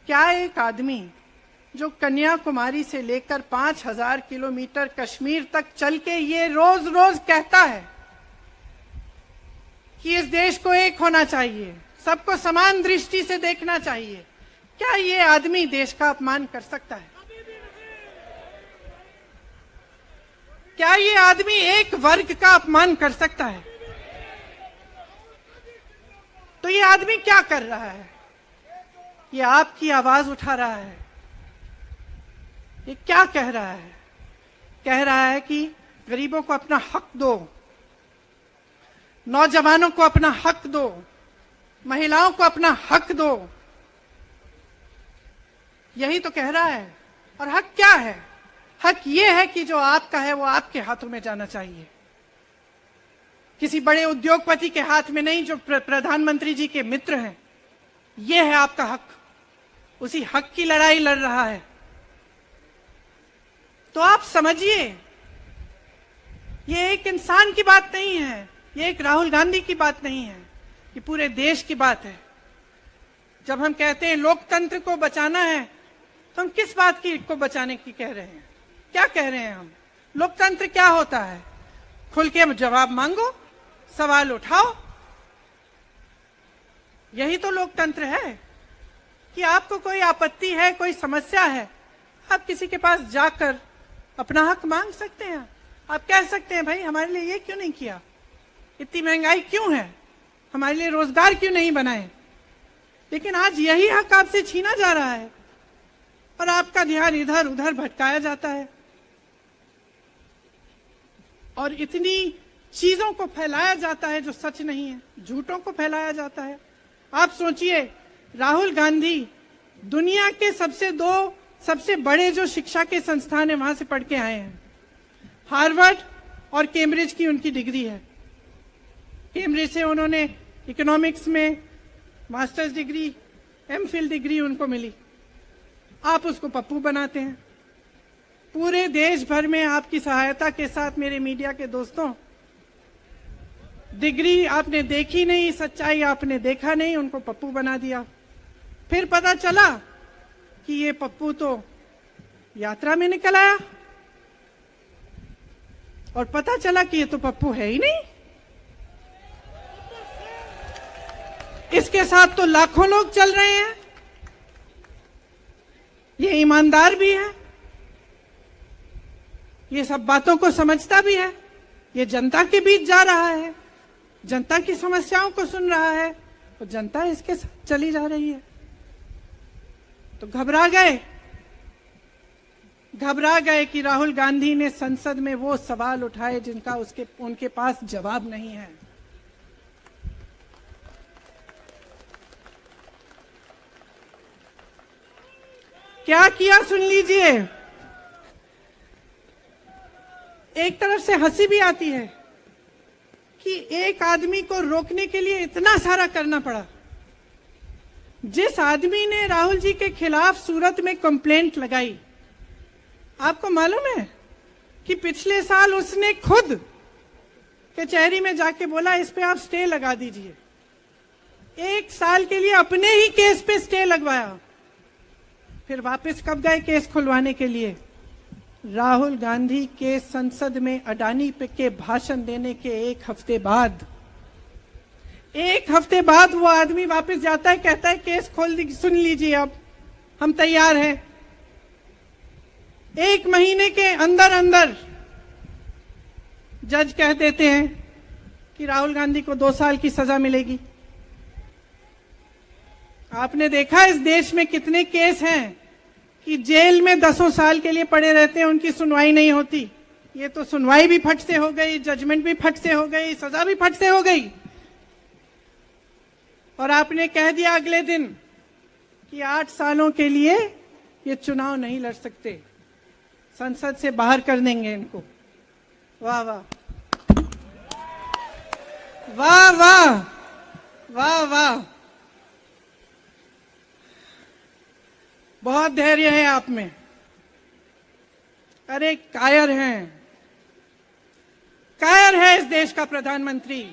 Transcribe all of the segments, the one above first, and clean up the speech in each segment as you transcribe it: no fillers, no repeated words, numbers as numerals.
क्या एक आदमी जो कन्याकुमारी से लेकर 5000 किलोमीटर कश्मीर तक चल के ये रोज रोज कहता है कि इस देश को एक होना चाहिए, सबको समान दृष्टि से देखना चाहिए, क्या ये आदमी देश का अपमान कर सकता है? क्या ये आदमी एक वर्ग का अपमान कर सकता है? तो ये आदमी क्या कर रहा है? ये आपकी आवाज उठा रहा है। ये क्या कह रहा है? कह रहा है कि गरीबों को अपना हक दो, नौजवानों को अपना हक दो, महिलाओं को अपना हक दो। यही तो कह रहा है। और हक क्या है? हक ये है कि जो आपका है वो आपके हाथों में जाना चाहिए, किसी बड़े उद्योगपति के हाथ में नहीं, जो प्रधानमंत्री जी के मित्र हैं। ये है आपका हक। उसी हक की लड़ाई लड़ रहा है। तो आप समझिए, ये एक इंसान की बात नहीं है, ये एक राहुल गांधी की बात नहीं है, ये पूरे देश की बात है। जब हम कहते हैं लोकतंत्र को बचाना है, तो हम किस बात की को बचाने की कह रहे हैं? क्या कह रहे हैं हम? लोकतंत्र क्या होता है? खुल के जवाब मांगो, सवाल उठाओ। यही तो लोकतंत्र है कि आपको कोई आपत्ति है, कोई समस्या है, आप किसी के पास जाकर अपना हक मांग सकते हैं। आप कह सकते हैं भाई हमारे लिए ये क्यों नहीं किया, इतनी महंगाई क्यों है, हमारे लिए रोजगार क्यों नहीं बनाए। लेकिन आज यही हक आपसे छीना जा रहा है और आपका ध्यान इधर उधर भटकाया जाता है और इतनी चीजों को फैलाया जाता है जो सच नहीं है, झूठों को फैलाया जाता है। आप सोचिए, राहुल गांधी दुनिया के सबसे बड़े जो शिक्षा के संस्थान है वहां से पढ़ के आए हैं। हार्वर्ड और कैम्ब्रिज की उनकी डिग्री है। कैम्ब्रिज से उन्होंने इकोनॉमिक्स में मास्टर्स डिग्री, एमफिल डिग्री उनको मिली। आप उसको पप्पू बनाते हैं। पूरे देश भर में आपकी सहायता के साथ मेरे मीडिया के दोस्तों, डिग्री आपने देखी नहीं, सच्चाई आपने देखा नहीं, उनको पप्पू बना दिया। फिर पता चला कि ये पप्पू तो यात्रा में निकल आया और पता चला कि ये तो पप्पू है ही नहीं। इसके साथ तो लाखों लोग चल रहे हैं। ये ईमानदार भी है, ये सब बातों को समझता भी है, ये जनता के बीच जा रहा है, जनता की समस्याओं को सुन रहा है, तो जनता इसके साथ चली जा रही है। तो घबरा गए कि राहुल गांधी ने संसद में वो सवाल उठाए जिनका उनके पास जवाब नहीं है। क्या किया सुन लीजिए। एक तरफ से हंसी भी आती है कि एक आदमी को रोकने के लिए इतना सारा करना पड़ा। जिस आदमी ने राहुल जी के खिलाफ सूरत में कंप्लेंट लगाई, आपको मालूम है कि पिछले साल उसने खुद कचहरी में जाके बोला इस पे आप स्टे लगा दीजिए। 1 साल के लिए अपने ही केस पे स्टे लगवाया। फिर वापस कब गए केस खुलवाने के लिए? राहुल गांधी के संसद में अडानी पे के भाषण देने के 1 हफ्ते बाद। 1 हफ्ते बाद वो आदमी वापस जाता है, कहता है केस खोल दी, सुन लीजिए अब हम तैयार हैं। 1 महीने के अंदर अंदर जज कह देते हैं कि राहुल गांधी को 2 साल की सजा मिलेगी। आपने देखा इस देश में कितने केस हैं कि जेल में 10 साल के लिए पड़े रहते हैं, उनकी सुनवाई नहीं होती। ये तो सुनवाई भी फट से हो गई, जजमेंट भी फट से हो गई, सजा भी फट से हो गई। और आपने कह दिया अगले दिन कि 8 सालों के लिए ये चुनाव नहीं लड़ सकते, संसद से बाहर कर देंगे इनको। वाह वाह वाह वाह वाह वाह, बहुत धैर्य है आप में। अरे कायर हैं, कायर है इस देश का प्रधानमंत्री।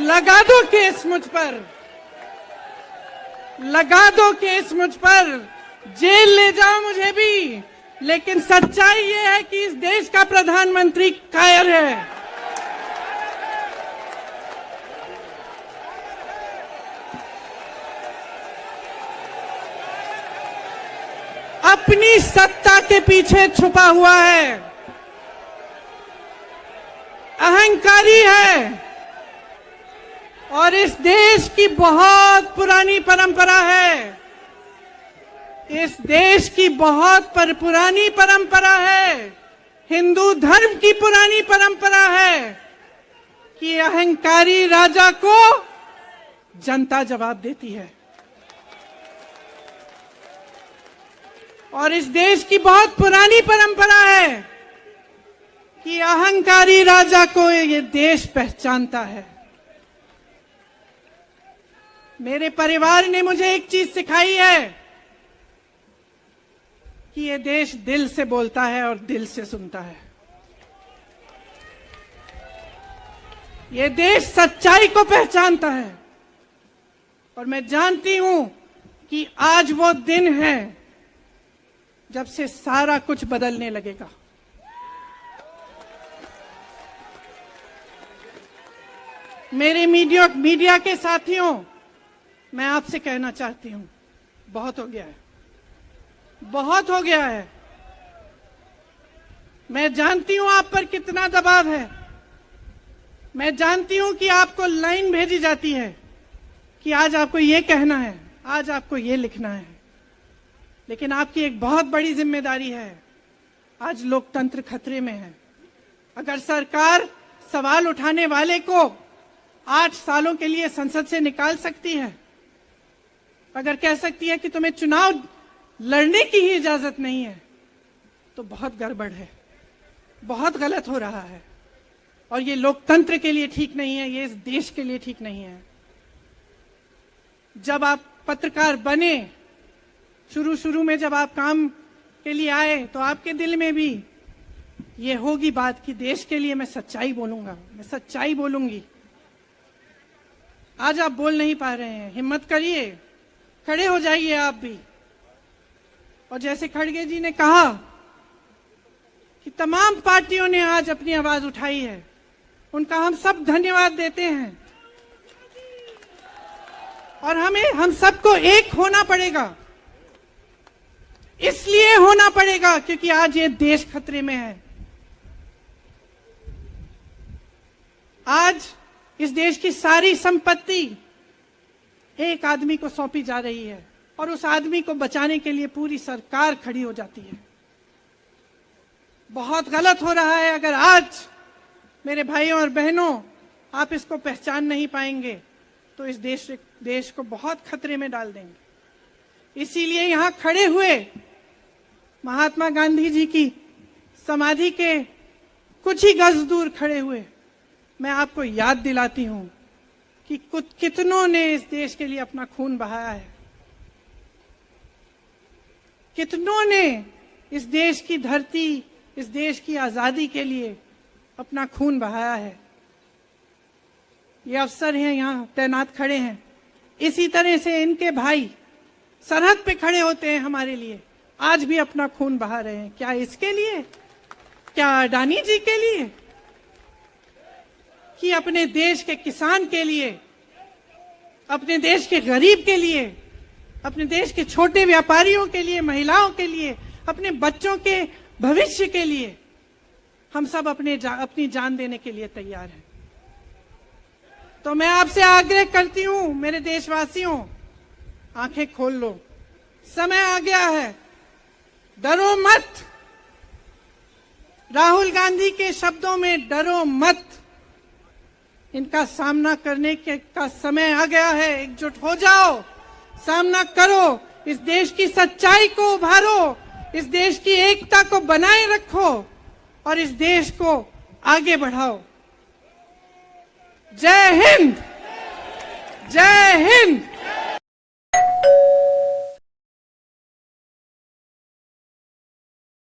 लगा दो केस मुझ पर, लगा दो केस मुझ पर, जेल ले जाओ मुझे भी, लेकिन सच्चाई ये है कि इस देश का प्रधानमंत्री कायर है। अपनी सत्ता के पीछे छुपा हुआ है, अहंकारी है, और इस देश की बहुत पुरानी परंपरा है, इस देश की बहुत पुरानी परंपरा है, हिंदू धर्म की पुरानी परंपरा है कि अहंकारी राजा को जनता जवाब देती है। और इस देश की बहुत पुरानी परंपरा है कि अहंकारी राजा को ये देश पहचानता है। मेरे परिवार ने मुझे एक चीज सिखाई है कि ये देश दिल से बोलता है और दिल से सुनता है। ये देश सच्चाई को पहचानता है, और मैं जानती हूं कि आज वो दिन है जब से सारा कुछ बदलने लगेगा। मेरे मीडिया के साथियों, मैं आपसे कहना चाहती हूं, बहुत हो गया है, बहुत हो गया है। मैं जानती हूं आप पर कितना दबाव है, मैं जानती हूं कि आपको लाइन भेजी जाती है कि आज आपको ये कहना है, आज आपको ये लिखना है, लेकिन आपकी एक बहुत बड़ी जिम्मेदारी है। आज लोकतंत्र खतरे में है। अगर सरकार सवाल उठाने वाले को 8 सालों के लिए संसद से निकाल सकती है, अगर कह सकती है कि तुम्हें चुनाव लड़ने की ही इजाजत नहीं है, तो बहुत गड़बड़ है, बहुत गलत हो रहा है, और ये लोकतंत्र के लिए ठीक नहीं है, ये इस देश के लिए ठीक नहीं है। जब आप पत्रकार बने, शुरू में जब आप काम के लिए आए, तो आपके दिल में भी ये होगी बात कि देश के लिए मैं सच्चाई बोलूंगा, मैं सच्चाई बोलूंगी। आज आप बोल नहीं पा रहे हैं, हिम्मत करिए, खड़े हो जाइए आप भी। और जैसे खड़गे जी ने कहा कि तमाम पार्टियों ने आज अपनी आवाज उठाई है, उनका हम सब धन्यवाद देते हैं। और हम सबको एक होना पड़ेगा, इसलिए होना पड़ेगा क्योंकि आज ये देश खतरे में है। आज इस देश की सारी संपत्ति एक आदमी को सौंपी जा रही है, और उस आदमी को बचाने के लिए पूरी सरकार खड़ी हो जाती है। बहुत गलत हो रहा है। अगर आज मेरे भाइयों और बहनों आप इसको पहचान नहीं पाएंगे तो इस देश को बहुत खतरे में डाल देंगे। इसीलिए यहां खड़े हुए महात्मा गांधी जी की समाधि के कुछ ही गज दूर खड़े हुए मैं आपको याद दिलाती हूं कि कितनों ने इस देश के लिए अपना खून बहाया है, कितनों ने इस देश की धरती, इस देश की आजादी के लिए अपना खून बहाया है। ये अफसर हैं यहाँ तैनात खड़े हैं, इसी तरह से इनके भाई सरहद पे खड़े होते हैं हमारे लिए, आज भी अपना खून बहा रहे हैं। क्या इसके लिए, क्या अडानी जी के लिए, कि अपने देश के किसान के लिए, अपने देश के गरीब के लिए, अपने देश के छोटे व्यापारियों के लिए, महिलाओं के लिए, अपने बच्चों के भविष्य के लिए हम सब अपनी जान देने के लिए तैयार हैं। तो मैं आपसे आग्रह करती हूं, मेरे देशवासियों, आंखें खोल लो, समय आ गया है, डरो मत। राहुल गांधी के शब्दों में डरो मत, इनका सामना करने का समय आ गया है। एकजुट हो जाओ, सामना करो, इस देश की सच्चाई को उभारो, इस देश की एकता को बनाए रखो और इस देश को आगे बढ़ाओ। जय हिंद, जय हिंद।